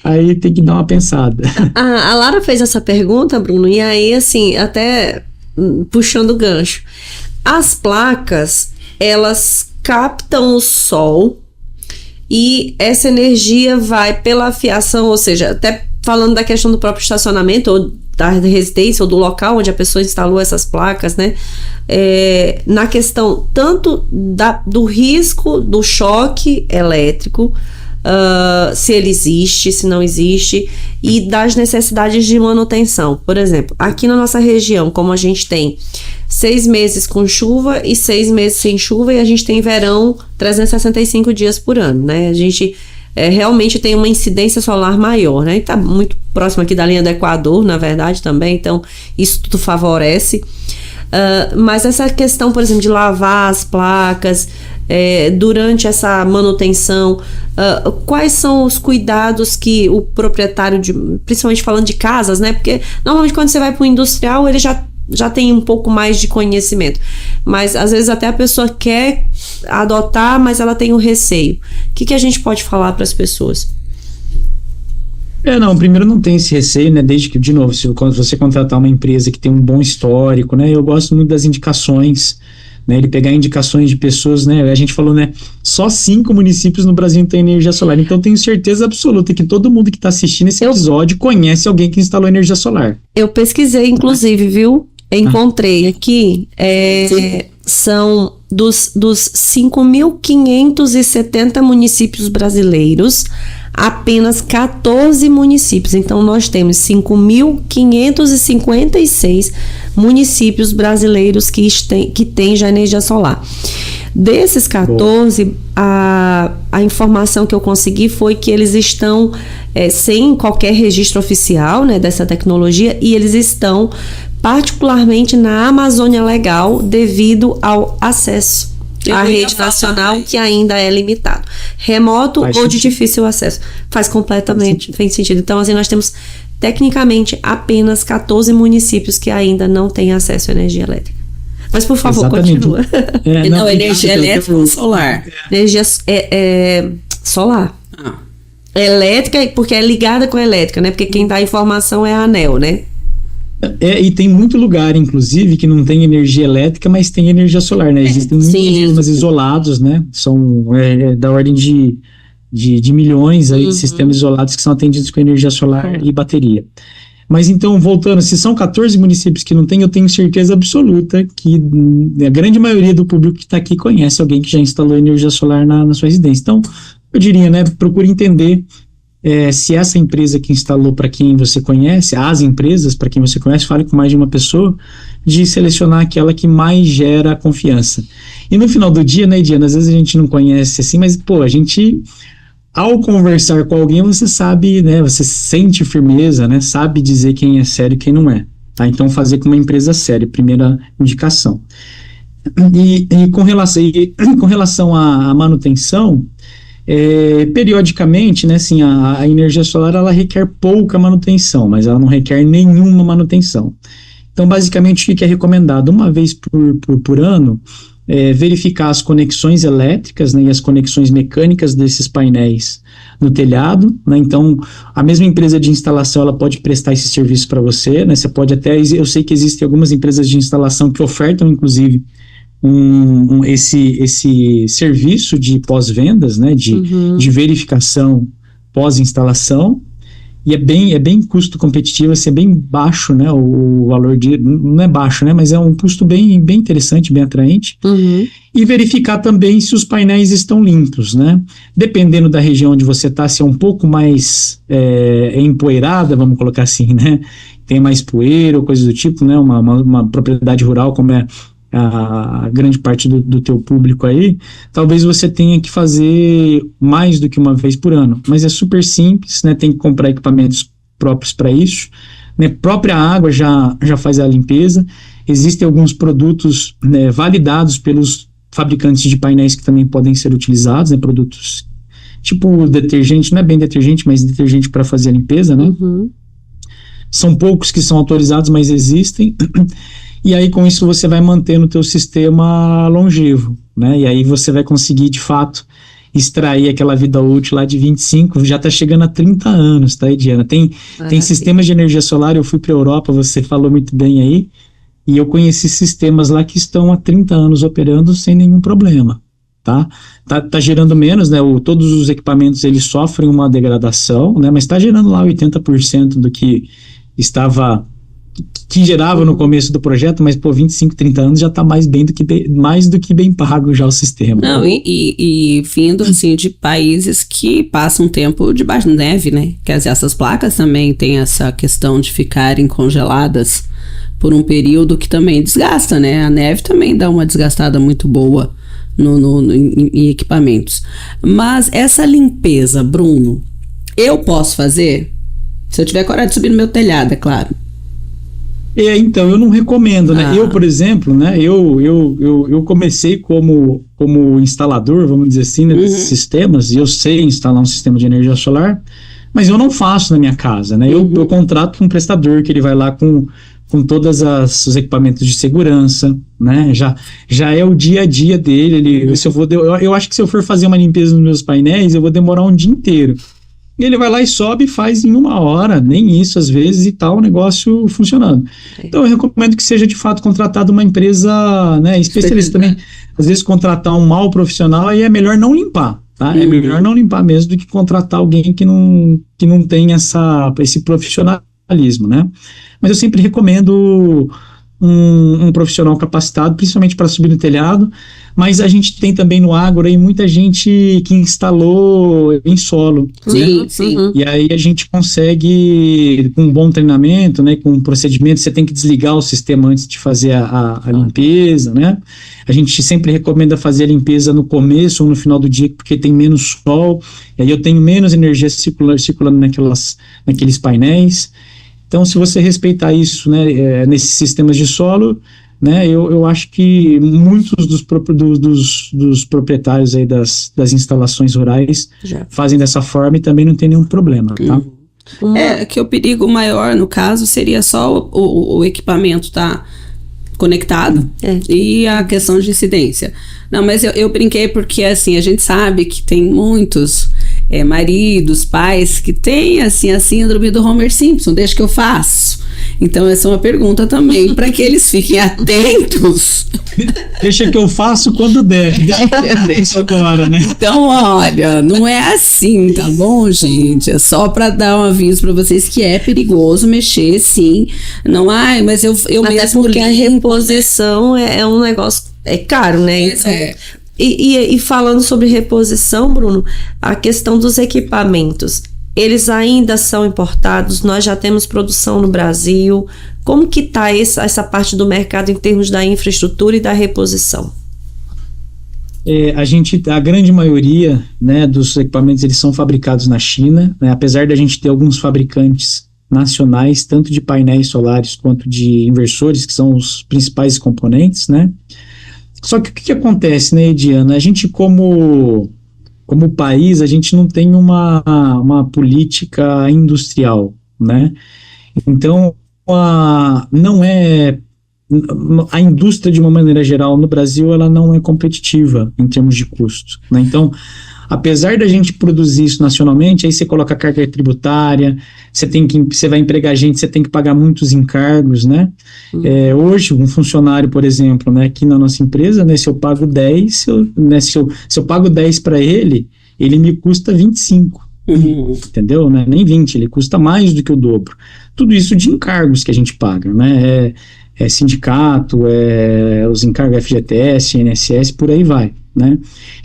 aí tem que dar uma pensada. A Lara fez essa pergunta, Bruno, e aí, assim, até puxando o gancho. As placas, elas captam o sol e essa energia vai pela fiação, ou seja, até falando da questão do próprio estacionamento ou da residência ou do local onde a pessoa instalou essas placas, né? Na questão tanto do risco do choque elétrico, se ele existe, se não existe, e das necessidades de manutenção. Por exemplo, aqui na nossa região, como a gente tem 6 meses com chuva e 6 meses sem chuva, e a gente tem verão 365 dias por ano, né? A gente realmente tem uma incidência solar maior, né? E tá muito próximo aqui da linha do Equador, na verdade, também, então isso tudo favorece. Mas essa questão, por exemplo, de lavar as placas durante essa manutenção, quais são os cuidados que o proprietário, principalmente falando de casas, né? Porque normalmente quando você vai para o industrial, ele já tem um pouco mais de conhecimento, mas às vezes até a pessoa quer adotar, mas ela tem um receio. O que a gente pode falar para as pessoas? Primeiro não tem esse receio, né, desde que, de novo, se você contratar uma empresa que tem um bom histórico, né, eu gosto muito das indicações, né, ele pegar indicações de pessoas, né, a gente falou, né, só 5 municípios no Brasil têm energia solar, então tenho certeza absoluta que todo mundo que está assistindo esse episódio conhece alguém que instalou energia solar. Eu pesquisei, inclusive, viu? Encontrei aqui, são dos 5.570 municípios brasileiros, apenas 14 municípios. Então, nós temos 5.556 municípios brasileiros que têm já energia solar. Desses 14, a informação que eu consegui foi que eles estão sem qualquer registro oficial, né, dessa tecnologia, e eles estão particularmente na Amazônia Legal devido ao acesso à rede nacional, que ainda é limitado. Remoto ou de difícil acesso. Faz completamente sentido. Então, assim, nós temos tecnicamente apenas 14 municípios que ainda não têm acesso à energia elétrica. Mas, por favor, continua. Energia elétrica ou solar? Energia solar. Elétrica, porque é ligada com a elétrica, né? Porque quem dá a informação é a ANEEL, né? E tem muito lugar, inclusive, que não tem energia elétrica, mas tem energia solar, né? Existem muitos sistemas isolados, né? São da ordem de milhões aí de sistemas isolados que são atendidos com energia solar e bateria. Mas então, voltando, se são 14 municípios que não tem, eu tenho certeza absoluta que a grande maioria do público que está aqui conhece alguém que já instalou energia solar na sua residência. Então, eu diria, né? Procure entender se essa empresa que instalou para quem você conhece, as empresas para quem você conhece, fale com mais de uma pessoa, de selecionar aquela que mais gera confiança. E no final do dia, né, Diana, às vezes a gente não conhece assim, mas, a gente, ao conversar com alguém, você sabe, né, você sente firmeza, né, sabe dizer quem é sério e quem não é, tá? Então, fazer com uma empresa séria, primeira indicação. E com relação à manutenção, periodicamente, né, assim, a energia solar ela requer pouca manutenção, mas ela não requer nenhuma manutenção. Então, basicamente, o que é recomendado? Uma vez por ano, verificar as conexões elétricas, né, e as conexões mecânicas desses painéis no telhado, né? Então, a mesma empresa de instalação ela pode prestar esse serviço para você, né? Você pode até, eu sei que existem algumas empresas de instalação que ofertam, inclusive, esse serviço de pós-vendas, né, de verificação pós-instalação, e é bem custo competitivo, assim, é bem baixo, né, o valor não é baixo, né, mas é um custo bem interessante, bem atraente, e verificar também se os painéis estão limpos, né, dependendo da região onde você está, se é um pouco mais empoeirada, vamos colocar assim, né, tem mais poeira ou coisa do tipo, né, uma propriedade rural como é a grande parte do teu público aí, talvez você tenha que fazer mais do que uma vez por ano, mas é super simples, né, tem que comprar equipamentos próprios para isso, né? Própria água já faz a limpeza. Existem alguns produtos, né, validados pelos fabricantes de painéis que também podem ser utilizados, né? Produtos tipo detergente, não é bem detergente, mas detergente para fazer a limpeza, né? Uhum. São poucos que são autorizados, mas existem. E aí, com isso, você vai mantendo o teu sistema longevo, né? E aí você vai conseguir, de fato, extrair aquela vida útil lá de 25, já está chegando a 30 anos, tá, Ediana? Tem sistemas de energia solar, eu fui para a Europa, você falou muito bem aí, e eu conheci sistemas lá que estão há 30 anos operando sem nenhum problema, tá? Tá gerando menos, né? Todos os equipamentos, eles sofrem uma degradação, né? Mas está gerando lá 80% do que gerava no começo do projeto, mas, 25, 30 anos já está mais do que bem pago já o sistema. Não, e vindo, assim, de países que passam tempo debaixo da neve, né? Quer dizer, essas placas também têm essa questão de ficarem congeladas por um período que também desgasta, né? A neve também dá uma desgastada muito boa em equipamentos. Mas essa limpeza, Bruno, eu posso fazer? Se eu tiver coragem de subir no meu telhado, é claro. Então, eu não recomendo, né? Eu, por exemplo, né? Eu comecei como instalador, vamos dizer assim, né, desses sistemas, e eu sei instalar um sistema de energia solar, mas eu não faço na minha casa, né? Eu contrato um prestador que ele vai lá com todos os equipamentos de segurança, né? Já é o dia a dia dele. Eu acho que se eu for fazer uma limpeza nos meus painéis, eu vou demorar um dia inteiro. E ele vai lá e sobe e faz em 1 hora, nem isso às vezes, e tal, o negócio funcionando. Então eu recomendo que seja de fato contratado uma empresa, né, especialista também. Às vezes contratar um mau profissional, aí é melhor não limpar, tá? É melhor não limpar mesmo do que contratar alguém que não tem esse profissionalismo, né? Mas eu sempre recomendo um profissional capacitado, principalmente para subir no telhado, mas a gente tem também no agro aí muita gente que instalou em solo. Sim, né? sim. E aí a gente consegue, com um bom treinamento, né, com um procedimento, você tem que desligar o sistema antes de fazer a limpeza, né? A gente sempre recomenda fazer a limpeza no começo ou no final do dia, porque tem menos sol, e aí eu tenho menos energia circulando naqueles painéis. Então, se você respeitar isso, né, nesses sistemas de solo, né, eu acho que muitos dos proprietários aí das instalações rurais fazem dessa forma e também não tem nenhum problema, tá? É que o perigo maior, no caso, seria só o equipamento estar conectado e a questão de incidência. Não, mas eu brinquei porque, assim, a gente sabe que tem muitos maridos, pais que têm, assim, a síndrome do Homer Simpson, deixa que eu faço. Então, essa é uma pergunta também, para que eles fiquem atentos. Deixa que eu faço quando der. Deixa agora, né? Então, olha, não é assim, tá bom, gente? É só para dar um aviso para vocês que é perigoso mexer, sim. Não, mas eu até mesmo porque a reposição é um negócio, caro, né? Então, E falando sobre reposição, Bruno, a questão dos equipamentos, eles ainda são importados, nós já temos produção no Brasil. Como que está essa parte do mercado em termos da infraestrutura e da reposição? A grande maioria, né, dos equipamentos, eles são fabricados na China, né, apesar de a gente ter alguns fabricantes nacionais, tanto de painéis solares quanto de inversores, que são os principais componentes, né? Só que o que acontece, né, Ediana? A gente, como país, a gente não tem uma política industrial, né? Então, não é... A indústria, de uma maneira geral, no Brasil, ela não é competitiva em termos de custo, né? Então, apesar da gente produzir isso nacionalmente, aí você coloca carga tributária, você vai empregar gente, você tem que pagar muitos encargos, né? Hoje, um funcionário, por exemplo, né, aqui na nossa empresa, né, se eu pago 10, se eu pago 10 para ele me custa 25. Entendeu? Né? Nem 20, ele custa mais do que o dobro. Tudo isso de encargos que a gente paga, né? Sindicato, os encargos FGTS, INSS, por aí vai, né?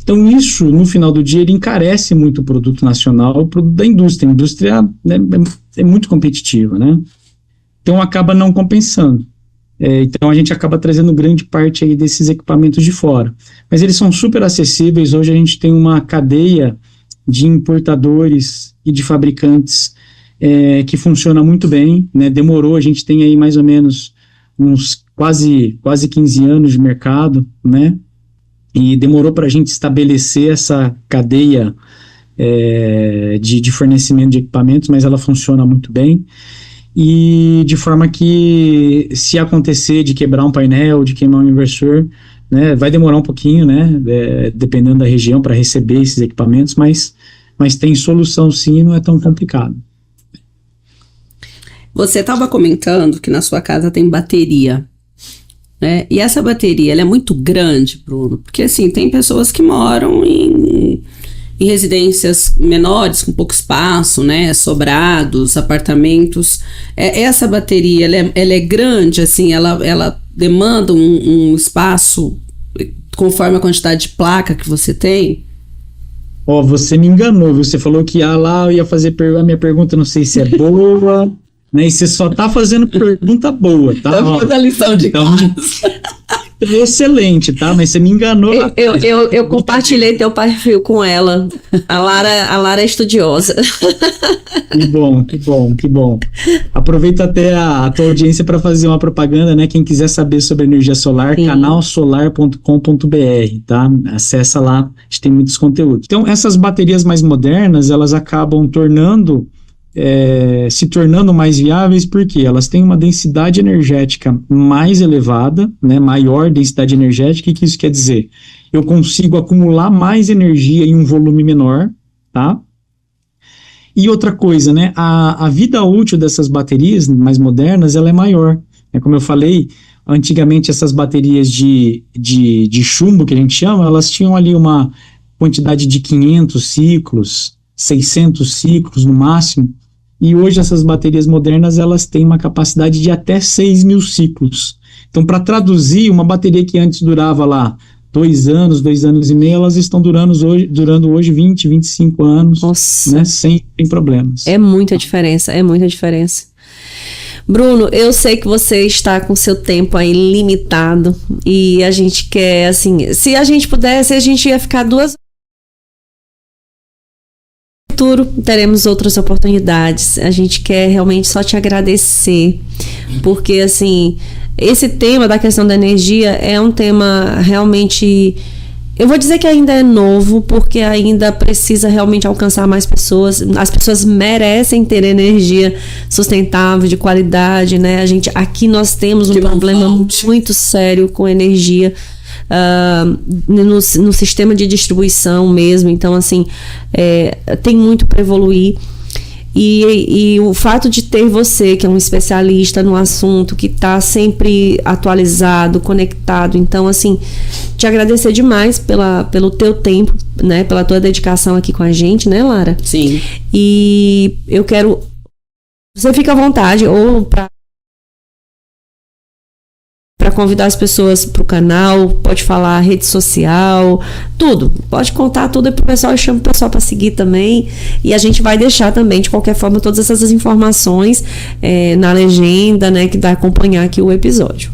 Então isso, no final do dia, ele encarece muito o produto nacional, o produto da indústria. A indústria, né, é muito competitiva, né? Então acaba não compensando. Então a gente acaba trazendo grande parte aí desses equipamentos de fora. Mas eles são super acessíveis. Hoje a gente tem uma cadeia de importadores e de fabricantes que funciona muito bem, né? Demorou, a gente tem aí mais ou menos uns quase 15 anos de mercado, né? E demorou para a gente estabelecer essa cadeia de fornecimento de equipamentos, mas ela funciona muito bem. E de forma que, se acontecer de quebrar um painel, de queimar um inversor, né, vai demorar um pouquinho, né, dependendo da região, para receber esses equipamentos, mas tem solução sim, não é tão complicado. Você estava comentando que na sua casa tem bateria, né? E essa bateria, ela é muito grande, Bruno, porque assim, tem pessoas que moram em residências menores, com pouco espaço, né, sobrados, apartamentos. Essa bateria, ela é grande, assim, ela demanda um espaço conforme a quantidade de placa que você tem? Você me enganou, você falou que lá eu ia fazer a minha pergunta, não sei se é boa, né, e você só tá fazendo pergunta boa, tá? Eu fiz a lição de casa. Excelente, tá? Mas você me enganou. Eu compartilhei teu perfil com ela. A Lara é estudiosa. Que bom. Aproveito até a tua audiência para fazer uma propaganda, né? Quem quiser saber sobre energia solar, canalsolar.com.br, tá? Acessa lá, a gente tem muitos conteúdos. Então, essas baterias mais modernas, elas acabam se tornando mais viáveis porque elas têm uma densidade energética mais elevada, né, maior densidade energética. O que isso quer dizer? Eu consigo acumular mais energia em um volume menor, tá? E outra coisa, né, a vida útil dessas baterias mais modernas, ela é maior. Como eu falei, antigamente essas baterias de chumbo, que a gente chama, elas tinham ali uma quantidade de 500 ciclos, 600 ciclos no máximo. E hoje essas baterias modernas, elas têm uma capacidade de até 6.000 ciclos. Então, para traduzir, uma bateria que antes durava lá 2 anos, 2 anos e meio, elas estão durando hoje 20, 25 anos. Nossa. Né, sem problemas. É muita diferença. Bruno, eu sei que você está com seu tempo aí limitado e a gente quer, assim, se a gente pudesse, a gente ia ficar 2 futuro teremos outras oportunidades. A gente quer realmente só te agradecer, porque assim, esse tema da questão da energia é um tema realmente, eu vou dizer que ainda é novo, porque ainda precisa realmente alcançar mais pessoas. As pessoas merecem ter energia sustentável, de qualidade, né? Aqui nós temos um problema muito sério com energia. No sistema de distribuição mesmo. Então, assim, tem muito para evoluir. E o fato de ter você, que é um especialista no assunto, que está sempre atualizado, conectado, então, assim, te agradecer demais pelo teu tempo, né, pela tua dedicação aqui com a gente, né, Lara? Sim. E eu quero... Você fica à vontade, ou para convidar as pessoas para o canal, pode falar rede social, tudo, pode contar tudo aí pro pessoal, eu chamo o pessoal para seguir também, e a gente vai deixar também, de qualquer forma, todas essas informações na legenda, né, que vai acompanhar aqui o episódio.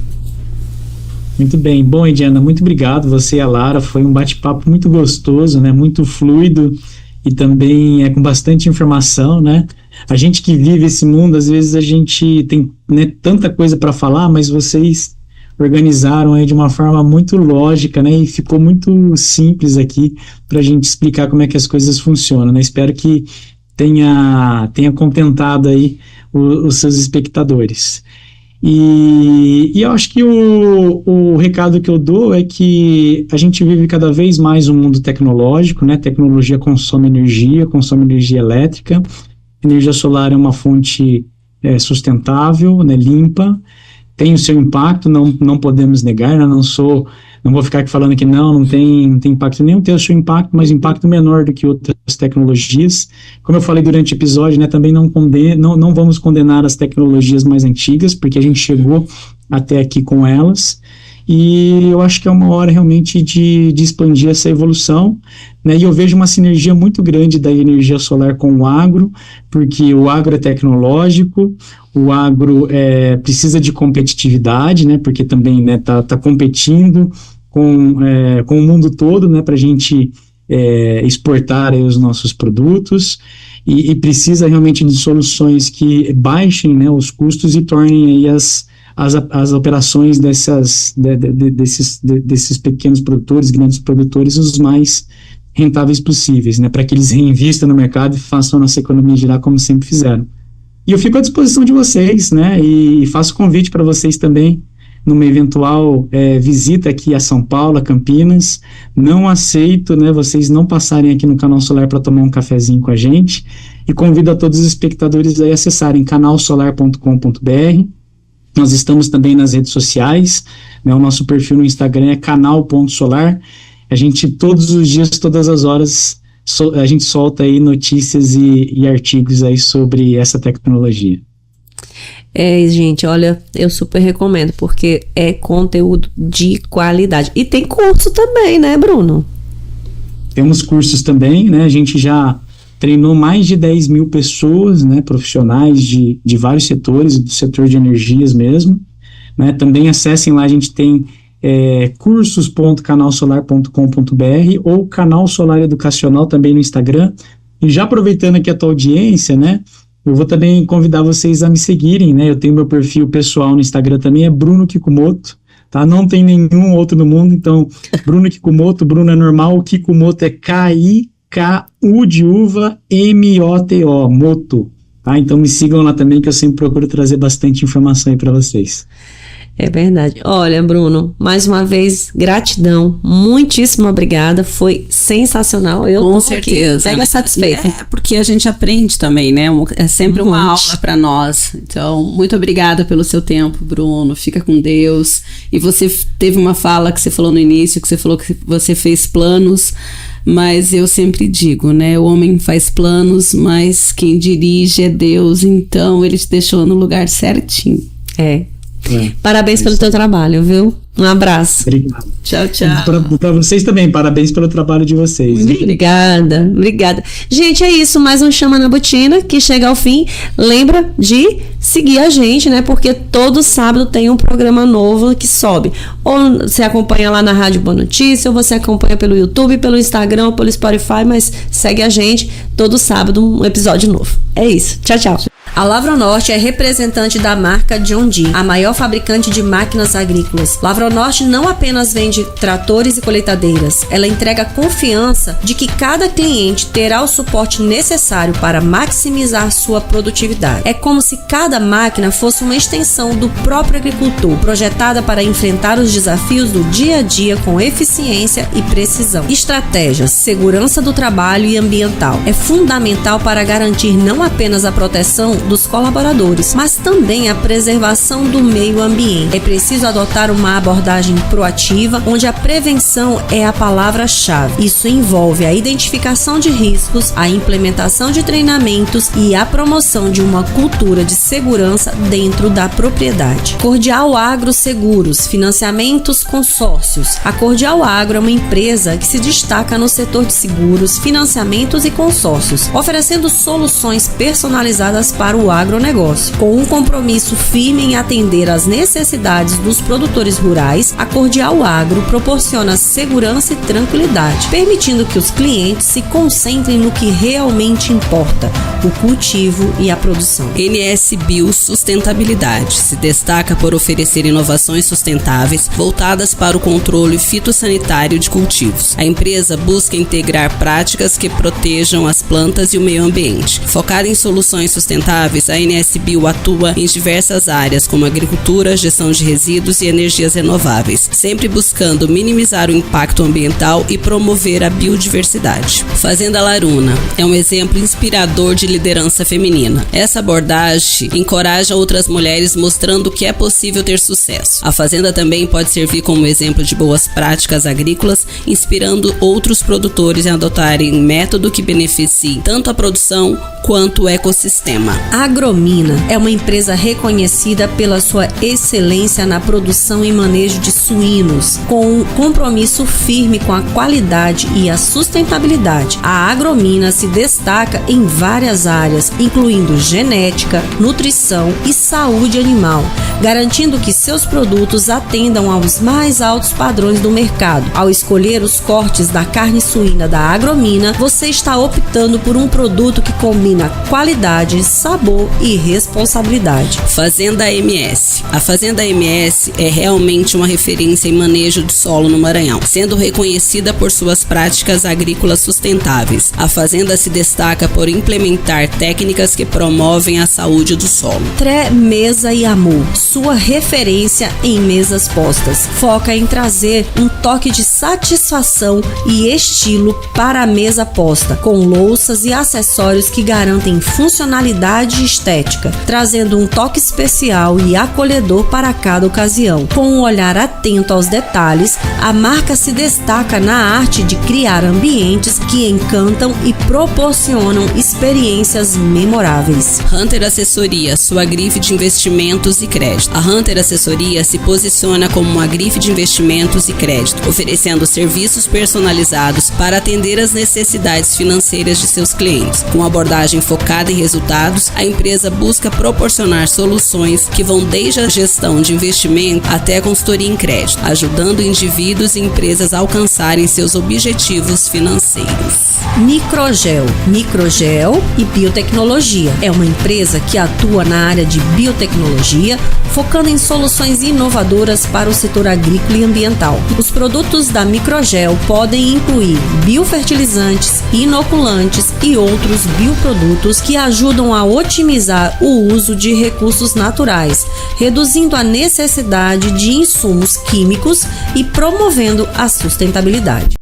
Muito bem, bom, Ediana, muito obrigado, você e a Lara, foi um bate-papo muito gostoso, né, muito fluido, e também com bastante informação, né. A gente que vive esse mundo, às vezes a gente tem, né, tanta coisa para falar, mas vocês organizaram aí de uma forma muito lógica, né, e ficou muito simples aqui para a gente explicar como é que as coisas funcionam, né. Espero que tenha contentado aí os seus espectadores. E eu acho que o recado que eu dou é que a gente vive cada vez mais um mundo tecnológico, né, tecnologia consome energia elétrica. Energia solar é uma fonte sustentável, né, limpa, tem o seu impacto, não podemos negar, né, não vou ficar aqui falando que não tem impacto nenhum, tem o seu impacto, mas impacto menor do que outras tecnologias. Como eu falei durante o episódio, né, também não vamos condenar as tecnologias mais antigas, porque a gente chegou até aqui com elas, e eu acho que é uma hora realmente de expandir essa evolução, né, e eu vejo uma sinergia muito grande da energia solar com o agro, porque o agro é tecnológico, o agro precisa de competitividade, né, porque também, né, tá competindo com o mundo todo, né, para a gente exportar aí os nossos produtos e precisa realmente de soluções que baixem, né, os custos e tornem aí as operações desses pequenos produtores, grandes produtores, os mais rentáveis possíveis, né, para que eles reinvistam no mercado e façam a nossa economia girar como sempre fizeram. E eu fico à disposição de vocês, né, e faço convite para vocês também, numa eventual visita aqui a São Paulo, a Campinas. Não aceito, né, vocês não passarem aqui no Canal Solar para tomar um cafezinho com a gente, e convido a todos os espectadores a acessarem canalsolar.com.br. Nós estamos também nas redes sociais, né, o nosso perfil no Instagram é canal.solar. A gente, todos os dias, todas as horas, a gente solta aí notícias e artigos aí sobre essa tecnologia. Gente, olha, eu super recomendo, porque é conteúdo de qualidade. E tem curso também, né, Bruno? Temos cursos também, né, a gente já treinou mais de 10 mil pessoas, né, profissionais de vários setores, do setor de energias mesmo, né. Também acessem lá, a gente tem cursos.canalsolar.com.br ou Canal Solar Educacional também no Instagram. E já aproveitando aqui a tua audiência, né, eu vou também convidar vocês a me seguirem, né, eu tenho meu perfil pessoal no Instagram também, é Bruno Kikumoto, tá, não tem nenhum outro no mundo, então, Bruno Kikumoto, Bruno é normal, Kikumoto é K-I-K-U de uva, M-O-T-O, Moto, tá, então me sigam lá também, que eu sempre procuro trazer bastante informação aí para vocês. É verdade. Olha, Bruno, mais uma vez, gratidão, muitíssimo obrigada, foi sensacional. Eu com certeza. Mega satisfeita. Porque a gente aprende também, né? É sempre uma aula para nós. Então, muito obrigada pelo seu tempo, Bruno. Fica com Deus. E você teve uma fala que você falou no início, que você falou que você fez planos, mas eu sempre digo, né? O homem faz planos, mas quem dirige é Deus. Então, ele te deixou no lugar certinho. Parabéns pelo teu trabalho, viu? Um abraço. Obrigado. Tchau, tchau. Para vocês também, parabéns pelo trabalho de vocês. Obrigada. Gente, é isso, mais um Chama na Botina que chega ao fim. Lembra de seguir a gente, né? Porque todo sábado tem um programa novo que sobe. Ou você acompanha lá na Rádio Boa Notícia, ou você acompanha pelo YouTube, pelo Instagram, ou pelo Spotify, mas segue a gente todo sábado um episódio novo. É isso. Tchau, tchau. A Lavronorte é representante da marca John Deere, a maior fabricante de máquinas agrícolas. Lavronorte não apenas vende tratores e colheitadeiras, ela entrega confiança de que cada cliente terá o suporte necessário para maximizar sua produtividade. É como se cada máquina fosse uma extensão do próprio agricultor, projetada para enfrentar os desafios do dia a dia com eficiência e precisão. Estratégias, segurança do trabalho e ambiental. É fundamental para garantir não apenas a proteção dos colaboradores, mas também a preservação do meio ambiente. É preciso adotar uma abordagem proativa, onde a prevenção é a palavra-chave. Isso envolve a identificação de riscos, a implementação de treinamentos e a promoção de uma cultura de segurança dentro da propriedade. Cordial Agro Seguros, financiamentos, consórcios. A Cordial Agro é uma empresa que se destaca no setor de seguros, financiamentos e consórcios, oferecendo soluções personalizadas para o agronegócio. Com um compromisso firme em atender às necessidades dos produtores rurais, a Cordial Agro proporciona segurança e tranquilidade, permitindo que os clientes se concentrem no que realmente importa, o cultivo e a produção. NS Bio Sustentabilidade se destaca por oferecer inovações sustentáveis voltadas para o controle fitossanitário de cultivos. A empresa busca integrar práticas que protejam as plantas e o meio ambiente. Focada em soluções sustentáveis, a NS Bio atua em diversas áreas, como agricultura, gestão de resíduos e energias renováveis, sempre buscando minimizar o impacto ambiental e promover a biodiversidade. Fazenda Laruna é um exemplo inspirador de liderança feminina. Essa abordagem encoraja outras mulheres, mostrando que é possível ter sucesso. A fazenda também pode servir como exemplo de boas práticas agrícolas, inspirando outros produtores a adotarem um método que beneficie tanto a produção quanto o ecossistema. A Agromina é uma empresa reconhecida pela sua excelência na produção e manejo de suínos, com um compromisso firme com a qualidade e a sustentabilidade. A Agromina se destaca em várias áreas, incluindo genética, nutrição e saúde animal, garantindo que seus produtos atendam aos mais altos padrões do mercado. Ao escolher os cortes da carne suína da Agromina, você está optando por um produto que combina qualidade, sabor e responsabilidade. Fazenda MS. A Fazenda MS é realmente uma referência em manejo de solo no Maranhão, sendo reconhecida por suas práticas agrícolas sustentáveis. A Fazenda se destaca por implementar técnicas que promovem a saúde do solo. Tré Mesa e Amor, sua referência em mesas postas. Foca em trazer um toque de satisfação e estilo para a mesa posta, com louças e acessórios que garantem funcionalidade e estética, trazendo um toque especial e acolhedor para cada ocasião. Com um olhar atento aos detalhes, a marca se destaca na arte de criar ambientes que encantam e proporcionam experiências memoráveis. Hunter Assessoria, sua grife de investimentos e crédito. A Hunter Assessoria se posiciona como uma grife de investimentos e crédito, oferecendo serviços personalizados para atender às necessidades financeiras de seus clientes. Com abordagem focada em resultados, a empresa busca proporcionar soluções que vão desde a gestão de investimento até a consultoria em crédito, ajudando indivíduos e empresas a alcançarem seus objetivos financeiros. Microgel e biotecnologia. É uma empresa que atua na área de biotecnologia, focando em soluções inovadoras para o setor agrícola e ambiental. Os produtos da Microgel podem incluir biofertilizantes, inoculantes e outros bioprodutos que ajudam a otimizar o uso de recursos naturais, reduzindo a necessidade de insumos químicos e promovendo a sustentabilidade.